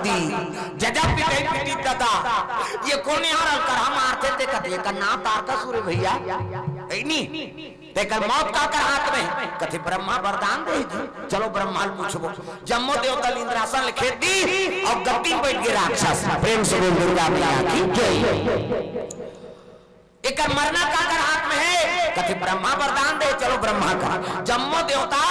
दी जजा पिटे पिटी दादा ये कौन यार करा मारते ते कथे का ना तारकासुर भैया ऐनी ते कर मौत का कर हाथ में कथे ब्रह्मा वरदान दे जी चलो ब्रह्मा पूछबो जम्मो देवता इंद्रासन लिखे दी और गद्दी बैठ गए राक्षस प्रेम से बोल दुर्गा मैया की जय एक मरना का कर हाथ में है कथे ब्रह्मा वरदान दे चलो ब्रह्मा का जम्मो देवता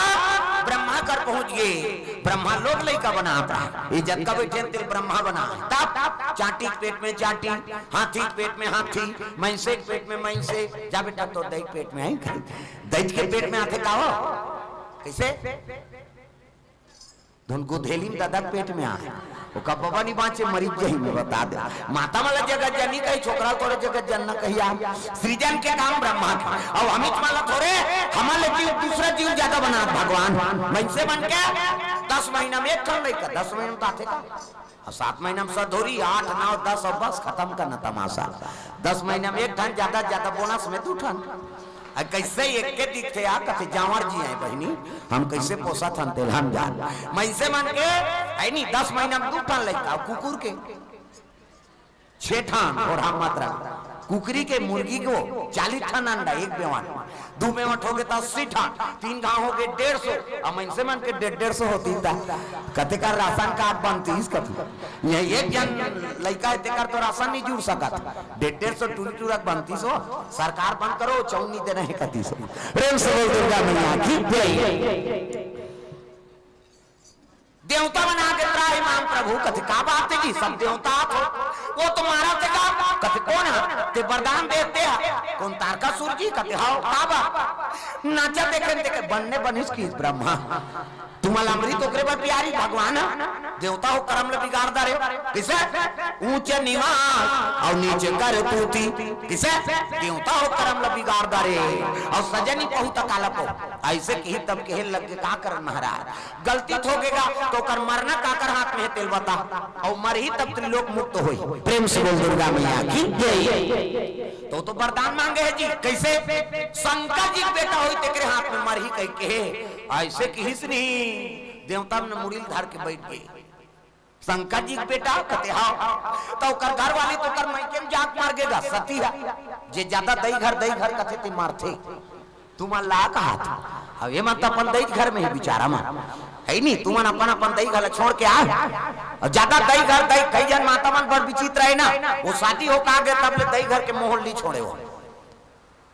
ब्रह्मा कर पहुंच गए ब्रह्मा लोग लइका बना रहा ये जग का बैठे तिल ब्रह्मा बना तब चाटी के पेट में चाटी हाथी के पेट में हाथी मैंसे के पेट में मैंसे जा बेटा तो दही पेट में है दही के पेट में आते का हो कैसे धुन गुधेली में दादा पेट में आ वो का बाबा नहीं बाँचे मरीज जही में बता दे माता वाला जगत जननी कही छोकरा तोरे जगत जनना कहिया सृजन के काम ब्रह्मा का और अमित माला थोड़े हमारे जीव दूसरा जीव ज्यादा बना भगवान मैंसे बन के 10 महीना में एक ठन लेकर 10 महीना में आते का और 7 महीना में सधोरी 8 9 10 और बस खत्म करना तमाशा 10 महीना में एक ठन ज्यादा बोनस में 2 ठन कैसे एक के दिखते आ कथे जावर जी है बहनी हम कैसे पोसा थन तेल हम जान मैसे मन के है नहीं 10 महीना में 2 ठन लेता कुकुर के 6 ठन और हम मात्रा कुकरी के मुर्गी को 40 ठन अंडा एक बेवान 2 बेवान हो गए 80 ठन 3 गांव हो गए 150 और मैसे मन के 150 होती था कथे का राशन कार्ड बनती इस कथी ये एक जन लड़का तेकर तो राशन नहीं जुड़ सकत 150 टूरी बनती सो सरकार बंद करो चौनी दे रहे कथी सो प्रेम से बोल दुर्गा मैया की जय देवता बना के त्राहिमाम प्रभु कथे का बात है जी सब देवता वो तुम्हारा थे का कथे कौन है ते वरदान देते हैं कौन तारकासुर जी कथे हां का बात नाचा देखे बनने बनिस की ब्रह्मा तुम्हारा अमृत ओकरे पर प्यारी भगवान देवता हो कर्म ले बिगाड़ रे किसे ऊंचे निवास और नीचे कर तूती किसे देवता हो कर्म ले बिगाड़ रे और सजनी बहुत काला को ऐसे की तब के लग के का कर महाराज गलती ठोकेगा तो कर मरना का कर हाथ में तेल बता और मर ही तब त्रिलोक मुक्त होई प्रेम से बोल दुर्गा मैया की जय तो वरदान मांगे है जी कैसे शंकर जी बेटा होई तेरे हाथ में मर ही कह के ऐसे की हिसनी देवता ने मुड़ील धार के बैठ गए शंकर जी बेटा कहते हाँ तो कर घर वाली तो कर मैं केम जाग मार गेगा सती है जे ज्यादा दही घर कथे ते मारथे तुम ला कहा था अब ये मत अपन दही घर में ही बिचारा मां है नहीं तुम अपन दही घर छोड़ के आ और ज्यादा दही घर कई जन माता मन पर विचित्र है ना वो शादी हो का गए तब ले दही घर के मोहल नहीं छोड़े हो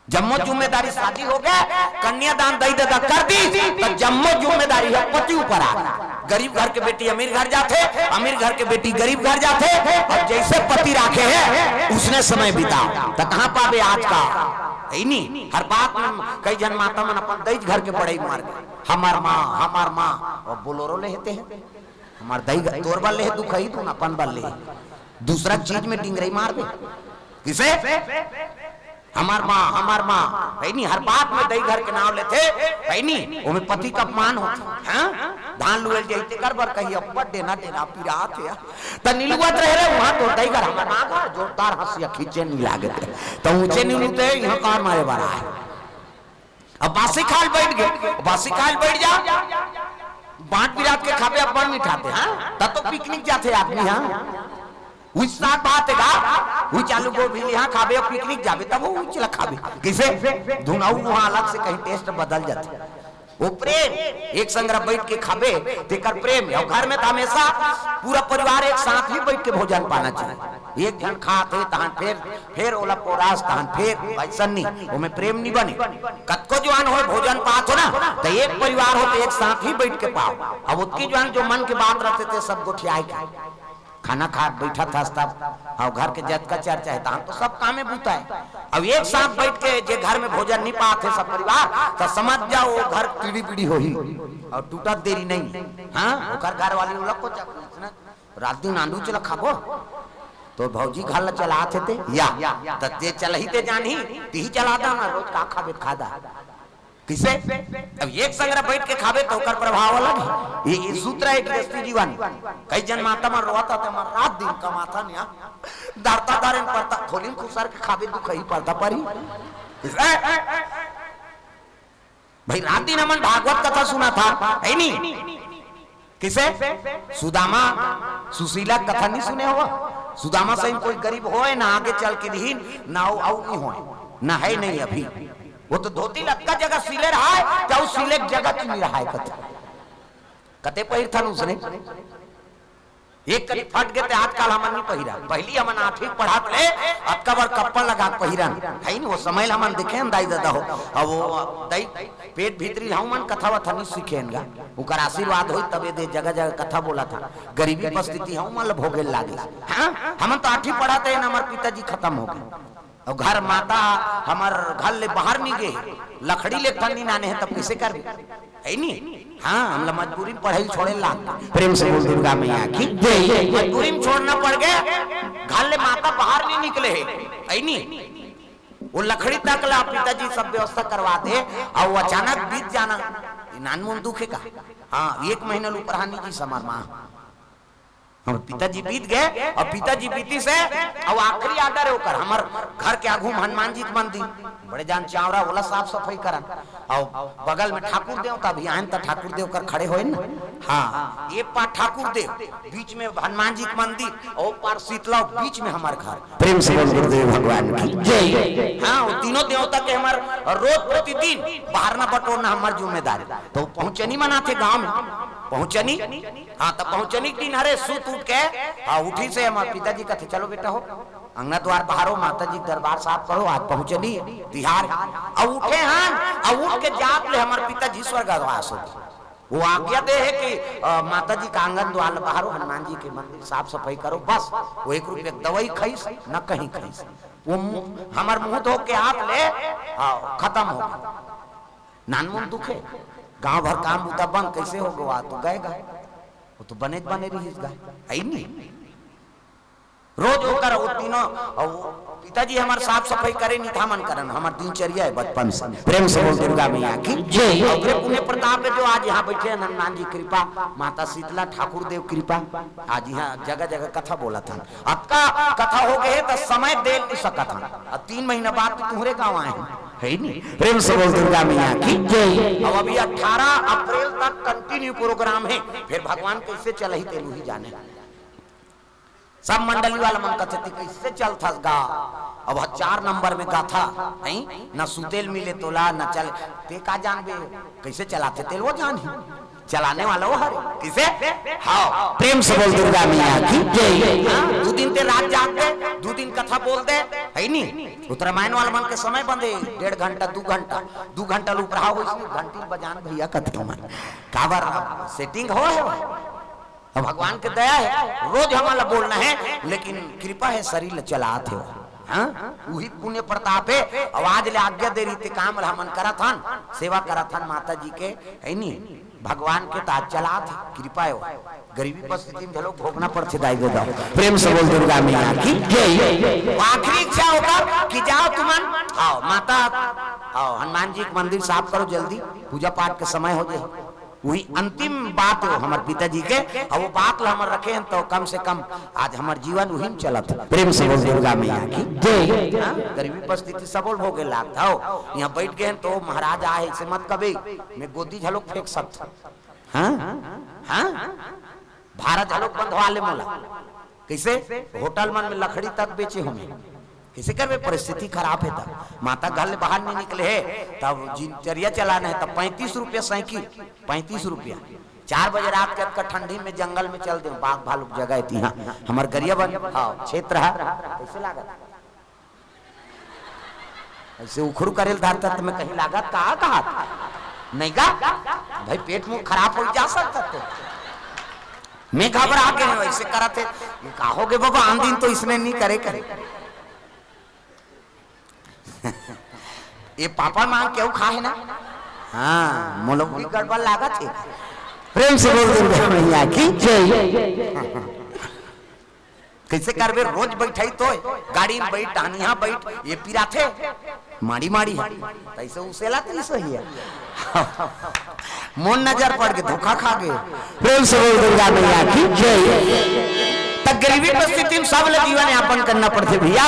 जम्मो जिम्मेदारी शादी हो गया कन्यादान दही दादा कर दी तो जम्मो जिम्मेदारी है पति ऊपर आ गरीब घर के बेटी अमीर घर जाते अमीर घर के बेटी गरीब घर जाते और जैसे पति राखे है उसने समय बिता तो कहां पावे आज का नहीं हर बात में कई जन माता मन अपन दही घर के बड़े मार गए हमार माँ और बोलोरो लेते हैं हमार दही तोर बल ले दुख ही तू अपन बल ले दूसरा चीज में डिंगरई मार दे किसे हमार माँ है नहीं हर बात में दही घर के नाम लेते है नहीं वो में पति का अपमान होता हैं धान लुएल जाते कर बर कही अब्बट देना पिरात है त नीलुवत रह रे वहां तो दही घर हमार मां का जोरदार हंसिया खींचे नहीं लागे तो ऊंचे नीलुते यहां कार मारे बड़ा है अब बासी खाल बैठ जा बांट बिरात के खाबे अपन मिठाते हैं तब तो पिकनिक जाते आदमी हां उस साथ बात है वो चालू को भी यहाँ खाबे और पिकनिक जाबे तब वो चला खाबे किसे धुनाऊ वहाँ अलग से कहीं टेस्ट बदल जाते वो प्रेम एक संग्रह बैठ के खाबे तेकर प्रेम और घर में तो हमेशा पूरा परिवार एक साथ ही बैठ के भोजन पाना चाहिए एक जन खाते तहन फिर ओला पोरास तहन फिर वैसा नहीं वो में प्रेम नहीं बने कतको जवान हो भोजन पात हो ना तो एक परिवार हो तो एक साथ ही बैठ के पाओ अब उसकी जवान जो मन की बात रखते थे सब गोठियाए खाना खा बैठा था तब और घर के जत का चर्चा है तो सब काम में बूता है अब एक साथ बैठ के जे घर में भोजन नहीं पाते सब परिवार तो समझ जाओ वो घर पीढ़ी हो ही और टूटा देरी नहीं हाँ घर वाली लोग को रात दिन आंदू चला खाबो तो भौजी घर चलाते थे या ते चल ही ते जान ही चलाता ना रोज का खाबे खादा किसे अब एक संग्रह बैठ के खाबे तो कर प्रभाव अलग ये सूत्र है गृहस्थी जीवन कई जन माता मन रोता थे मन रात दिन कमाता नहीं दारता दारे पड़ता खोलिन खुसर के खाबे दुख ही पड़ता परी भाई रात दिन हमन भागवत कथा सुना था है नहीं किसे? सुदामा सुशीला कथा नहीं सुने हो? सुदामा से कोई गरीब हो ना आगे चल के दीन ना आउ नहीं हो ना है नहीं अभी वो तो धोती लटका जगह सिले रहा है क्या उस सिले जगह की नहीं रहा है कते पहिर था उसने एक कली फट गए आजकल हमन नहीं पहिरा पहली हमन आठवीं पढ़ात ले अक्का बार कप्पड़ लगा पहिरन है नहीं वो समय हमन देखे दाई दादा हो अब वो दाई पेट भीतरी हमन कथा वथा नहीं सीखेंगा उकर आशीर्वाद होई तबे दे जगह जगह कथा बोला था गरीबी परिस्थिति हमन भोगे लागे हां हमन तो आठवीं पढ़ाते हैं हमारे पिताजी खत्म हो गए और घर माता हमार घर ले बाहर नहीं गए लकड़ी ले ठंडी नाने है तब कैसे कर है नहीं हाँ हम मजबूरी में पढ़ाई छोड़े ला प्रेम से बोल दुर्गा मैया की जय मजबूरी में छोड़ना पड़ गया घर ले माता बाहर नहीं निकले है नहीं वो लकड़ी तक ला पिताजी सब व्यवस्था करवा दे और वो अचानक बीत जाना नानमुन दुखे का हाँ 1 महीना ऊपर हानि जी समार माँ हम पिताजी बीत गए और पिताजी बीती से और आखिरी आर्डर होकर हमार घर के आगू हनुमान जी मंदिर बड़े जान चावरा वाला साफ सफाई करन और बगल में ठाकुर देव का भी आन त ठाकुर देव कर खड़े होए ना हाँ एक पार ठाकुर देव बीच में हनुमान जी मंदिर और पार शीतला बीच में हमार घर प्रेम से बोल गुरुदेव भगवान की जय हाँ वो तीनों देवता के हमार रोज प्रतिदिन बाहर ना बटोरना हमार जिम्मेदारी तो पहुंचनी मनाते गांव में पहुंचनी हाँ तब पहुंचनी दिन हरे सूत उठ के हाँ उठी से हमारे पिताजी कहते चलो बेटा हो अंगना द्वार बाहरो माता जी दरबार साफ करो आज पहुंचनी तिहार अब उठे हैं अब उठ के जात ले हमारे पिताजी स्वर्गवास हो वो आज्ञा दे है कि माता जी का आंगन द्वार बाहरो हनुमान जी के मंदिर साफ सफाई करो बस वो 1 रुपये दवाई खाईस न कहीं खाईस वो हमार मुंह धो के हाथ ले खत्म हो नानमुन दुखे गांव भर काम बुता बंद कैसे हो गया तो गए वो तो बने रही है नहीं रोज होकर वो तीनों पिताजी हमारे साफ सफाई करे नहीं था मन करन हमार दिनचर्या है बचपन से प्रेम से बोल दुर्गा मैया की जय अपने पुण्य प्रताप है जो आज यहाँ बैठे हनुमान जी कृपा माता शीतला ठाकुर देव कृपा आज यहाँ जगह जगह कथा बोला था आपका कथा हो गए तो समय दे नहीं सका था अब 3 महीना बाद तुम्हारे गाँव आए हैं है नहीं प्रेम से बोल दुर्गा मैया की जय अब अभी 18 अप्रैल तक कंटिन्यू प्रोग्राम है फिर भगवान कैसे चल ही तेलू ही जाने सब मंडली वाला मन कहते थे कैसे चलता गा अब 4 नंबर में गा था नहीं न सुतेल मिले तोला न चल ते का जानबे कैसे चलाते तेल वो जान चलाने वाला वो हरे किसे हाँ प्रेम से बोल दुर्गा मैया की जय 2 दिन ते रात जाग दे 2 दिन कथा बोल दे है नहीं उत्तरायण वाला मन के समय बंदे 1.5 घंटा 2 घंटा लूप रहा हो इसलिए घंटी बजान भैया कथा मन काबर सेटिंग हो भगवान की दया है रोज हमारा बोलना है लेकिन कृपा है शरीर चलाते हो हाँ वही पुण्य प्रताप है आवाज ले आज्ञा दे रही काम हमन करा था सेवा करा था माता जी के है नहीं भगवान के ताज चला था कृपा हो गरीबी परिस्थिति में झलो भोगना पड़ते दाई दे दो प्रेम से बोल दुर्गा मैया की जय आखिरी इच्छा होगा कि जाओ तुमन आओ माता आओ हनुमान जी के मंदिर साफ करो जल्दी पूजा पाठ के समय हो जाए वही अंतिम बात हो हमारे पिताजी के और वो बात हमारे रखे हैं तो कम से कम आज हमारे जीवन वही में चलत प्रेम से बोल दुर्गा मैया की जय गरीबी परिस्थिति सबल हो गए लागता हो यहाँ बैठ गए तो महाराज आए से मत कभी मैं गोदी झलोक फेंक सकता हाँ हाँ भारत झलोक बंधवा ले मोला कैसे होटल मन में लकड़ी तक बेचे हमें किसी कर में परिस्थिति खराब है तब माता घर ले बाहर नहीं निकले है तब दिनचर्या चलाना है तब 35 रुपया साइकिल 35 रुपया 4 बजे रात के ठंडी में जंगल में चल दे बाघ भालू जगह थी हाँ हमारे गरिया बन क्षेत्र है कैसे लागत ऐसे उखरू करेल धारता तो मैं कहीं लागत कहा नहीं गा भाई पेट मुंह खराब हो जा सकता तो मैं घबरा के वैसे करा थे कहोगे बाबा आन दिन तो इसने नहीं करे ये पापा मांग क्यों खाए ना हाँ मोलों भी गड़बड़ लागत है प्रेम से बोल दुर्गा मैया की जय कैसे करबे रोज बैठाई तो गाड़ी में बैठ टानिया बैठ ये पीरा थे माड़ी माड़ी ऐसे उसेला तो सही है मन नजर पड़ के धोखा खा गए प्रेम से बोल दुर्गा मैया की जय तक गरीबी परिस्थिति में सब जीवन यापन करना पड़ते भैया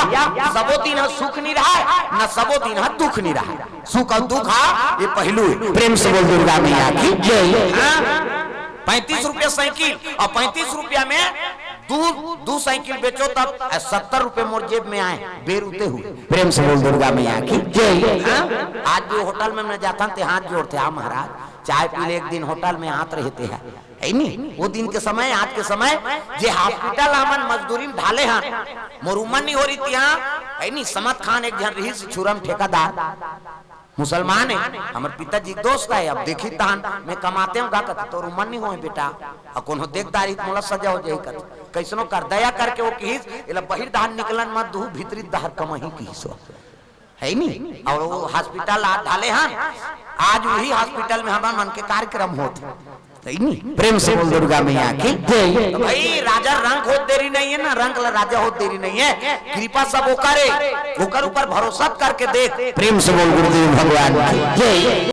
सबो दिन सुख नहीं रहा न सबो दिन दुख नहीं रहा सुख और दुख ये पहलू प्रेम से बोल दुर्गा मैया की जय 35 रुपया साइकिल, और 35 रुपया में दो साइकिल बेचो तब 70 रुपए मोर जेब में आए बेरुते हुए। प्रेम से बोल दुर्गा मैया की जय। आज जो होटल में मैं जाता थे हाथ जोड़ते, हाँ महाराज चाय पी ले, एक दिन होटल में हाथ रहते हैं, है नहीं वो दिन के समय, आज के समय जे हॉस्पिटल आमन मजदूरी ढाले हैं मोर उमर नहीं हो रही थी, है नहीं समत खान एक जन रही छुरम ठेकादार मुसलमान है, हमारे पिताजी दोस्त है, अब देखी तहन मैं कमाते हूँ का कहते तोर उमर नहीं हो बेटा, और कोनो देखदारी मोला सजा हो जाए कर कैसनो कर दया करके वो किस इला बहिर दान निकलन मत दू भीतरी दहर कमही किसो, है नहीं। और वो हॉस्पिटल आ ढाले हैं, आज वही हॉस्पिटल में हमारे मन के कार्यक्रम होते, नहीं प्रेम से बोल दुर्गा मैया की जय। तो भाई राजा रंग हो देरी नहीं है ना, रंग राजा हो देरी नहीं है, कृपा सब वो करे, ऊपर भरोसा करके देख। प्रेम से बोल गुरुदेव भगवान की जय।